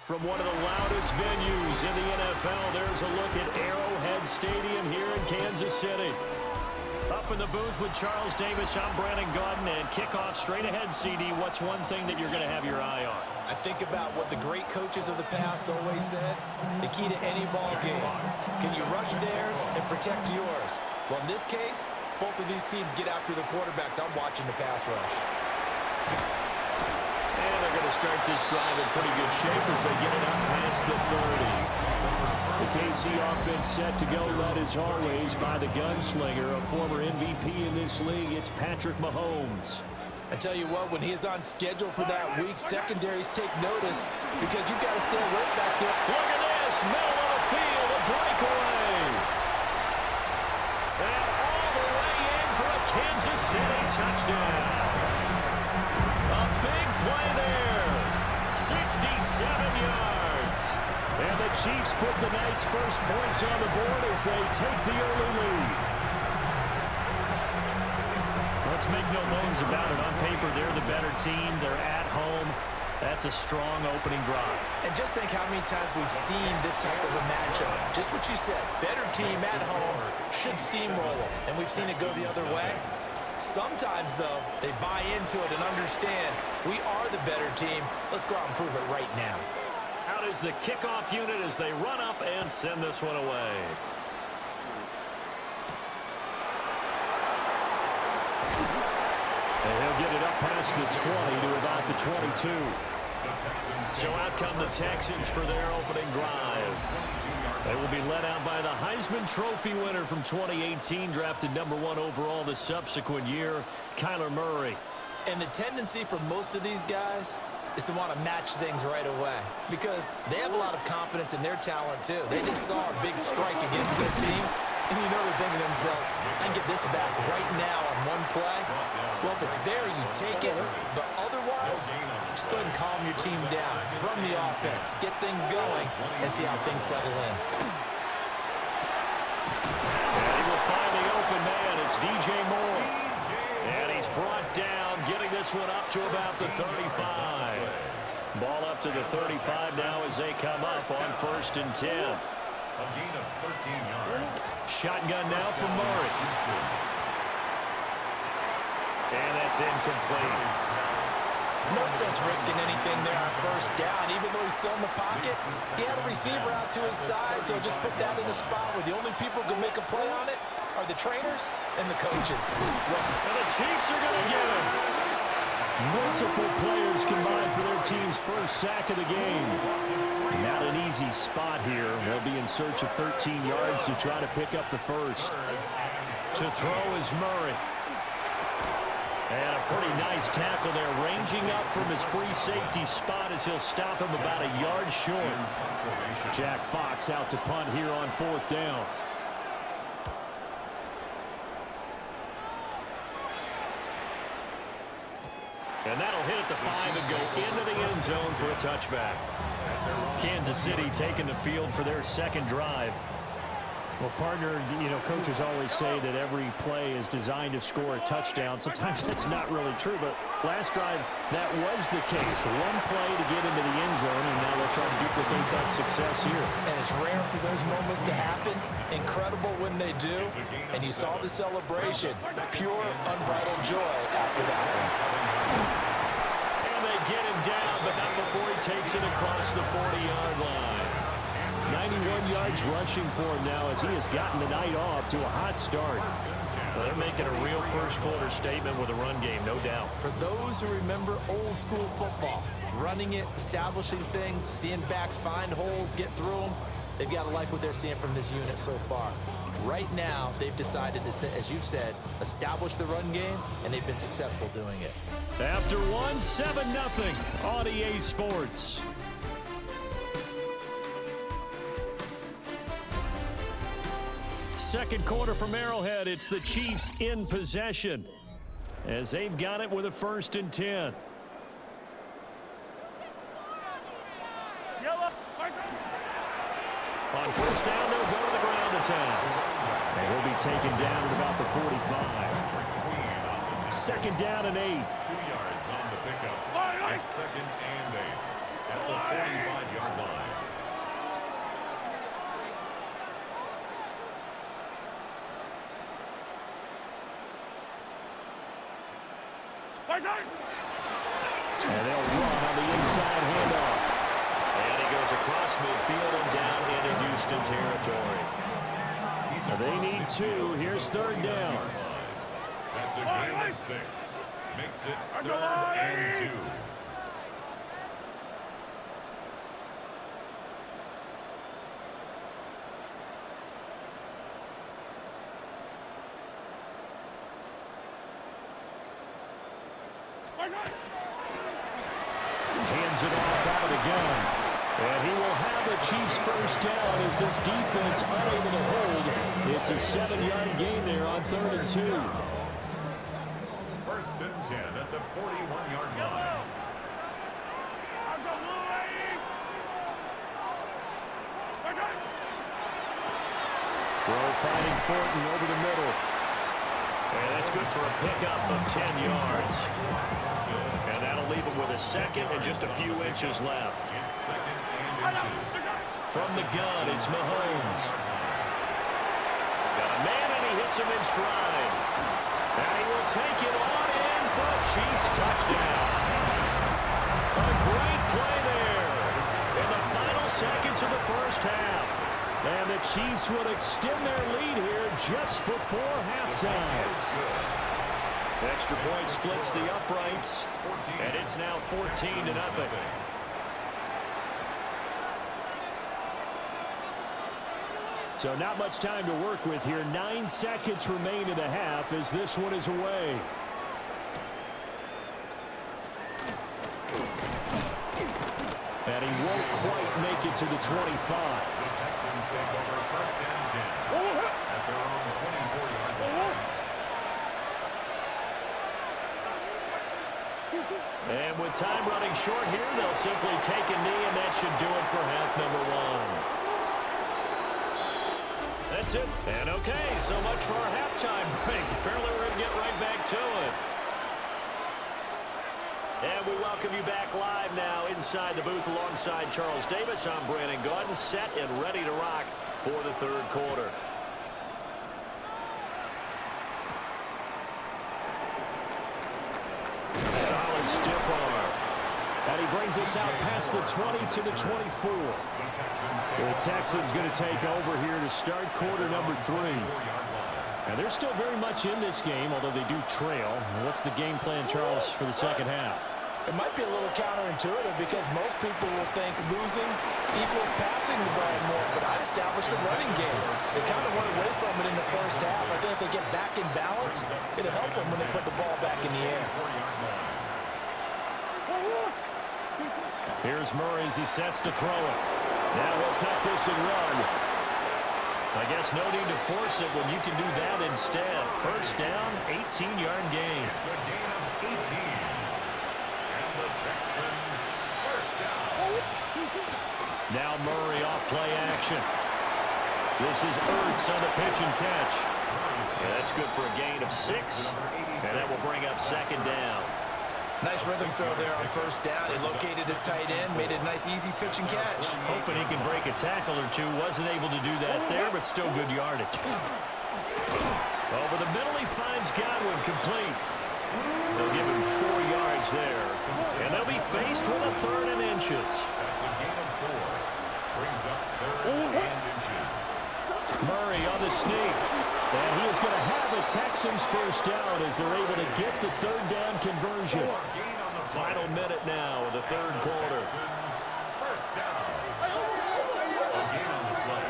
From one of the loudest venues in the NFL, there's a look at Arrowhead Stadium here in Kansas City. Up in the booth with Charles Davis, I'm Brandon Gaudin, and kickoff straight ahead, CD. What's one thing that you're going to have your eye on? I think about what the great coaches of the past always said. The key to any ball game. Can you rush theirs and protect yours? Well, in this case, both of these teams get after the quarterbacks. I'm watching the pass rush. And they're going to start this drive in pretty good shape as they get it up past the 30. The KC offense set to go, led as always by the gunslinger, a former MVP in this league. It's Patrick Mahomes. I tell you what, when he is on schedule for that week, secondaries take notice because you've got to stay right back there. Look at this, middle of the field, a breakaway. And all the way in for a Kansas City touchdown. A big play there, 67 yards. And the Chiefs put the night's first points on the board as they take the early lead. Let's make no bones about it. On paper, they're the better team. They're at home. That's a strong opening drive. And just think how many times we've seen this type of a matchup. Just what you said. Better team at home should steamroll them. And we've seen it go the other way. Sometimes, though, they buy into it and understand we are the better team. Let's go out and prove it right now. Out is the kickoff unit as they run up and send this one away. And he'll get it up past the 20 to about the 22. So out come the Texans for their opening drive. They will be led out by the Heisman Trophy winner from 2018, drafted #1 overall the subsequent year, Kyler Murray. And the tendency for most of these guys is to want to match things right away because they have a lot of confidence in their talent too. They just saw a big strike against their team, and you know they're thinking to themselves, I can get this back right now on one play. Well, if it's there, you take it, but otherwise, just go ahead and calm your team down. Run the offense, get things going, and see how things settle in. And he will find the open man. It's DJ Moore. And he's brought down, getting this one up to about the 35. Ball up to the 35 now as they come up on 1st and 10. A gain of 13 yards. Shotgun now for Murray. And that's incomplete. No sense risking anything there on 1st down. Even though he's still in the pocket, he had a receiver out to his side, so just put that in a spot where the only people who can make a play on it are the trainers and the coaches. And the Chiefs are going to get him. Multiple players combined for their team's first sack of the game. Not an easy spot here. They'll be in search of 13 yards to try to pick up the first. To throw is Murray. And a pretty nice tackle there, ranging up from his free safety spot as he'll stop him about a yard short. Jack Fox out to punt here on 4th down. And that'll hit at the 5 and go into the end zone for a touchback. Kansas City taking the field for their second drive. Well, partner, you know, coaches always say that every play is designed to score a touchdown. Sometimes that's not really true, but last drive, that was the case. One play to get into the end zone, and now they'll try to duplicate that success here. And it's rare for those moments to happen. Incredible when they do. And you saw the celebration. Pure, unbridled joy after that one. And they get him down, but not before he takes it across the 40-yard line. 91 yards rushing for him now as he has gotten the night off to a hot start. Well, they're making a real first-quarter statement with a run game, no doubt. For those who remember old-school football, running it, establishing things, seeing backs find holes, get through them, they've got to like what they're seeing from this unit so far. Right now, they've decided to, as you've said, establish the run game, and they've been successful doing it. After one, 7-0 on EA Sports. Second quarter from Arrowhead, it's the Chiefs in possession as they've got it with a 1st and 10. On 1st down, they'll go to the ground attack. And he'll be taken down at about the 45. 2nd down and 8. 2 yards on the pickup. It's 2nd and 8. at the 45-yard line. And they'll run on the inside handoff. And he goes across midfield and down into Houston territory. They need 2. Here's 3rd down. That's a gain of 6. Makes it 3rd and 2. Hands it off out of the gun. And he will have the Chiefs first down as this defense unable to hold. It's a 7-yard gain there on 3rd and 2. First and 10 at the 41-yard line. Throw finding Thornton over the middle. And that's good for a pickup of 10 yards. And that'll leave him with a second and just a few inches left. It's 2nd and inches. From the gun, it's Mahomes. Got a man, and he hits him in stride. And he will take it on in for a Chiefs touchdown. A great play there in the final seconds of the first half. And the Chiefs will extend their lead here just before halftime. Extra point splits the uprights, and it's now 14-0. So not much time to work with here. 9 seconds remain in the half as this one is away. And he won't quite make it to the 25. The Texans take over 1st and 10 at their own 24-yard line. And with time running short here, they'll simply take a knee, and that should do it for half number 1. That's it. And okay, so much for our halftime break. Apparently we're going to get right back to it. And we welcome you back live now inside the booth alongside Charles Davis. I'm Brandon Gaudin, set and ready to rock for the 3rd quarter. Solid stiff arm. And he brings us out past the 20 to the 24. The Texans going to take over here to start quarter number 3. And they're still very much in this game, although they do trail. What's the game plan, Charles, for the second half? It might be a little counterintuitive because most people will think losing equals passing the ball more, but I established the running game. They kind of went away from it in the first half. I think if they get back in balance, it'll help them when they put the ball back in the air. Here's Murray as he sets to throw it. Now he'll take this and run. I guess no need to force it when you can do that instead. First down, 18-yard gain. It's a gain of 18. And the Texans first down. Now Murray off play action. This is Ertz on the pitch and catch. Yeah, that's good for a gain of 6. And that will bring up 2nd down. Nice rhythm throw there on first down. He located his tight end, made it a nice, easy pitch and catch. Hoping he can break a tackle or two. Wasn't able to do that there, but still good yardage. Over the middle, he finds Godwin complete. They'll give him 4 yards there. And they'll be faced with a 3rd and inches. That's a gain of 4. Brings up 3rd and inches. Murray on the sneak. And he is going to have the Texans first down as they're able to get the 3rd down conversion. Final minute now of the 3rd quarter. First down. A gain on the play.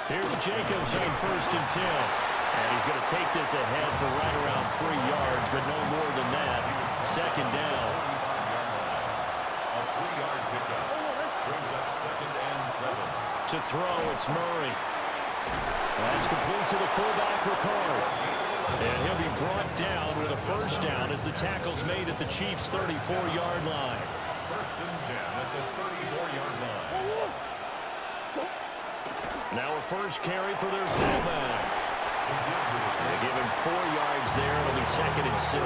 Here's Jacobs on 1st and 10. And he's going to take this ahead for right around 3 yards, but no more than that. 2nd down. A 3-yard pickup. Brings up 2nd and 7. To throw, it's Murray. That's complete to the fullback, Ricard. And he'll be brought down with a first down as the tackle's made at the Chiefs' 34-yard line. First and 10 at the 34-yard line. Now a first carry for their fullback. They give him 4 yards there. It'll be 2nd and 6.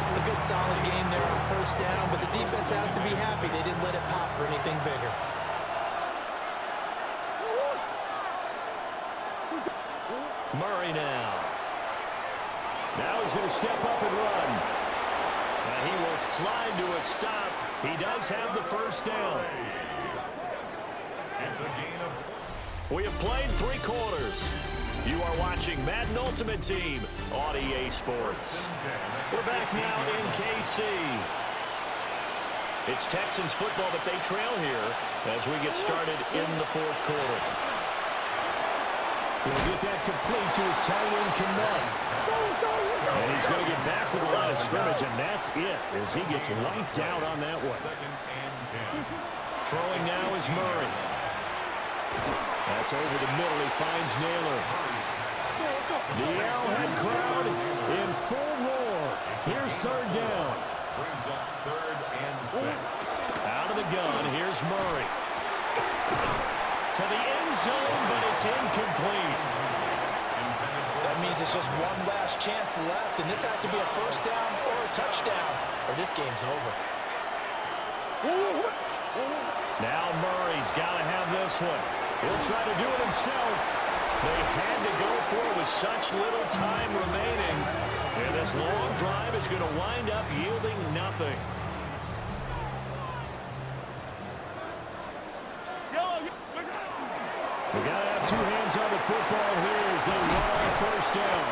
A good solid game there on first down, but the defense has to be happy they didn't let it pop for anything bigger. Murray now. Now he's going to step up and run. And he will slide to a stop. He does have the first down. It's a gain of... We have played 3 quarters. You are watching Madden Ultimate Team on EA Sports. We're back now in KC. It's Texans football, but they trail here as we get started in the 4th quarter. He'll get that complete to his tight end, Kmet. And he's going to get back to the line of scrimmage, and that's it as he gets wiped out on that one. Throwing now is Murray. That's over the middle. He finds Naylor. The Arrowhead crowd in full roar. Here's 3rd down. Brings up 3rd and 6. Out of the gun, here's Murray. To the end zone, but it's incomplete. That means it's just one last chance left, and this has to be a first down or a touchdown, or this game's over. Now Murray's got to have this one. He'll try to do it himself. They had to go for it with such little time remaining. And this long drive is going to wind up yielding nothing. We got to have 2 hands on the football here as they run on first down.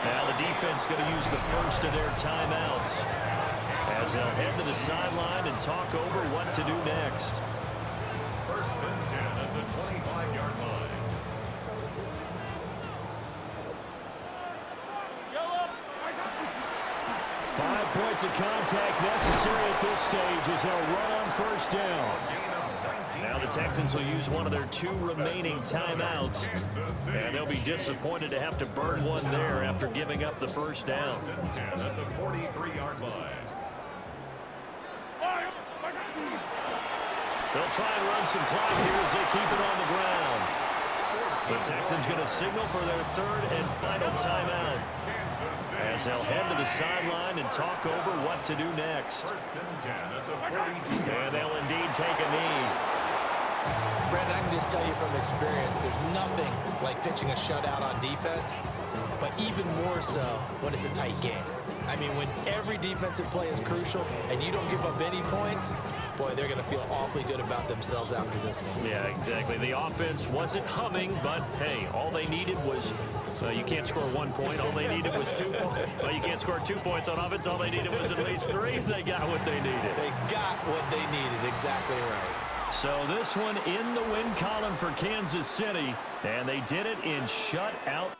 Now the defense going to use the first of their timeouts as they'll head to the sideline and talk over what to do next. 1st and 10 at the 25-yard line. 5 points of contact necessary at this stage as they'll run on first down. Now the Texans will use one of their 2 remaining timeouts, and they'll be disappointed to have to burn one there after giving up the first down. 1st and 10 at the 43-yard line. They'll try and run some clock here as they keep it on the ground. The Texans going to signal for their 3rd and final timeout as they'll head to the sideline and talk over what to do next. 1st and 10 at the 42. And they'll indeed take a knee. Brandon, I can just tell you from experience, there's nothing like pitching a shutout on defense, but even more so when it's a tight game. I mean, when every defensive play is crucial and you don't give up any points, boy, they're going to feel awfully good about themselves after this one. Yeah, exactly. The offense wasn't humming, but, hey, all they needed was you can't score 1 point. All they needed was 2 points. Well, you can't score 2 points on offense. All they needed was at least 3. They got what they needed. They got what they needed. Exactly right. So this one in the win column for Kansas City, and they did it in shutout